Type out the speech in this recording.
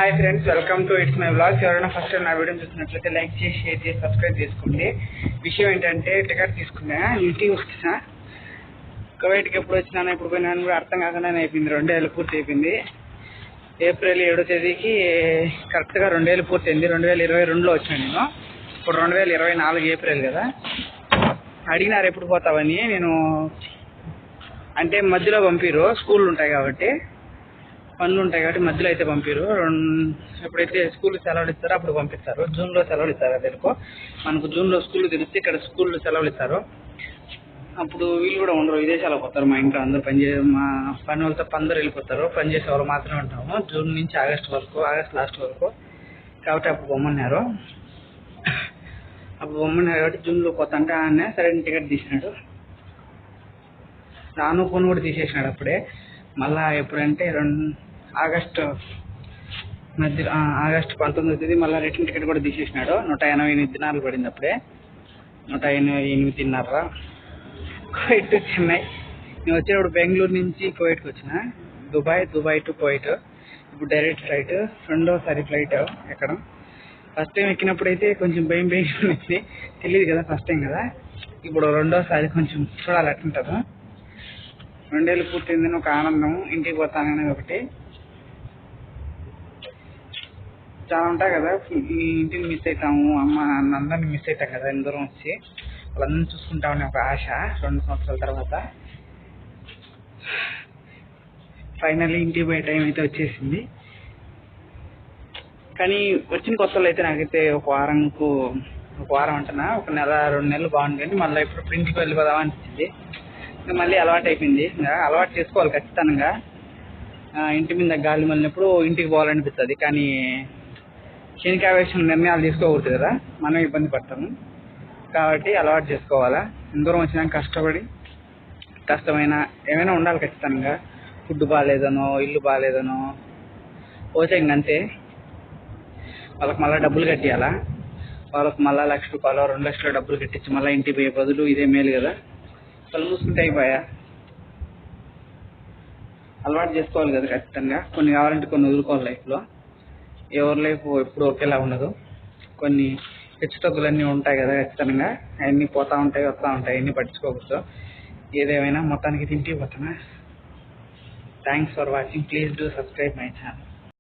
Hi friends, welcome to it's my blogs. ఎవరైనా first నా video చూసినట్లయితే లైక్ చేసి, షేర్ చేసి, సబ్స్క్రైబ్ చేసుకోండి. విషయం ఏంటంటే టికెట్ తీసుకున్నా, ఇంటికి వచ్చిన కువైట్కి ఎప్పుడు వచ్చినానో ఎప్పుడు పోయినాను కూడా అర్థం కాకుండా అయిపోయింది. 2 ఏళ్ళు పూర్తి అయిపోయింది. ఏప్రిల్ 7వ తేదీకి కరెక్ట్గా 2 ఏళ్ళు పూర్తి అయింది. 2022లో వచ్చాను నేను. ఇప్పుడు 2024 ఏప్రిల్ కదా. అడిగినారు ఎప్పుడు పోతావని. నేను అంటే మధ్యలో పంపిరు, స్కూళ్ళు ఉంటాయి కాబట్టి, పనులు ఉంటాయి కాబట్టి మధ్యలో అయితే పంపిరు. ఎప్పుడైతే స్కూల్ సెలవులు ఇస్తారో అప్పుడు పంపిస్తారు. జూన్లో సెలవులు ఇస్తారు కదా తెలుకో. మనకు జూన్లో స్కూల్ తెలిస్తే ఇక్కడ స్కూల్లో సెలవులు ఇస్తారు. అప్పుడు వీళ్ళు కూడా ఉండరు, విదేశాలకు పోతారు. మా ఇంట్లో అందరూ మా పని వాళ్ళతో అందరూ వెళ్ళిపోతారు. పని చేసే వాళ్ళు మాత్రమే ఉంటాము జూన్ నుంచి ఆగస్ట్ లాస్ట్ వరకు. కాబట్టి అప్పుడు పొమ్మన్నారు కాబట్టి జూన్లో పోతాంటే ఆయన సరే టికెట్ తీసినాడు. రాను ఫోన్ కూడా తీసేసినాడు అప్పుడే. మళ్ళా ఎప్పుడంటే ఆగస్టు 19వ తేదీ మళ్ళీ రిటర్న్ టికెట్ కూడా తీసేసినాడు. 188 దినాలు పడింది అప్పుడే. 188.5 కువైట్ టు చెన్నై. నేను వచ్చేటప్పుడు బెంగళూరు నుంచి కువైట్కి వచ్చిన. Dubai to Kuwait. ఇప్పుడు డైరెక్ట్ ఫ్లైట్, రెండోసారి ఫ్లైట్ ఎక్కడం. ఫస్ట్ టైం ఎక్కినప్పుడు అయితే కొంచెం భయం వచ్చింది, తెలియదు కదా, ఫస్ట్ టైం కదా. ఇప్పుడు రెండోసారి కొంచెం చూడాలి ఎట్లుంటుందో. 2 ఏళ్ళు పూర్తయిందని ఒక ఆనందం, ఇంటికి పోతాననేది ఒకటి. చాలా ఉంటాయి కదా, ఈ ఇంటిని మిస్ అవుతాము, అమ్మ అందరిని మిస్ అవుతాం కదా, ఎంత దూరం వచ్చి వాళ్ళందరినీ చూసుకుంటామని ఒక ఆశ 2 సంవత్సరాల తర్వాత. ఫైనల్లీ ఇంటికి పోయే టైం అయితే వచ్చేసింది. కానీ వచ్చిన కొత్తలో అయితే నాకైతే ఒక వారం అంటున్నా, ఒక నెల 2 నెలలు బాగుంటుంది. మళ్ళీ ఇప్పుడు ఇంటికి వెళ్ళిపోదామా అనిపించింది. ఇంకా మళ్ళీ అలవాటు అయిపోయింది. ఇంకా అలవాటు చేసుకోవాలి ఖచ్చితంగా. ఇంటి మీద గాలి మళ్ళినప్పుడు ఇంటికి పోవాలనిపిస్తుంది. కానీ క్షణికావేశం నిర్ణయాలు తీసుకోకూడదు కదా, మనం ఇబ్బంది పడతాము. కాబట్టి అలవాటు చేసుకోవాలా. దూరం వచ్చినాక కష్టమైన ఏమైనా ఉండాలి ఖచ్చితంగా. ఫుడ్ బాగాలేదనో, ఇల్లు బాగాలేదనో పోతే ఇంకంతే. వాళ్ళకి మళ్ళీ డబ్బులు కట్టియాలా. వాళ్ళకి మళ్ళీ ₹1,00,000 2 లక్షలు డబ్బులు కట్టించి మళ్ళీ ఇంటికి పోయే బదులు ఇదే మేలు కదా. వాళ్ళు చూసుకుంటే అయిపోయా. అలవాటు చేసుకోవాలి కదా ఖచ్చితంగా. కొన్ని కావాలంటే కొన్ని వదులుకోవాలి లైఫ్లో. ఎవరి లైఫ్ ఎప్పుడు ఒకేలా ఉండదు. కొన్ని హెచ్చుతగ్గులన్నీ ఉంటాయి కదా ఖచ్చితంగా. అవన్నీ పోతూ ఉంటాయి, వస్తూ ఉంటాయి. అన్నీ పట్టించుకోకూడదు. ఏదేమైనా మొత్తానికి ఇంటికి పోతున్నా. Thanks for watching. Please do subscribe my channel.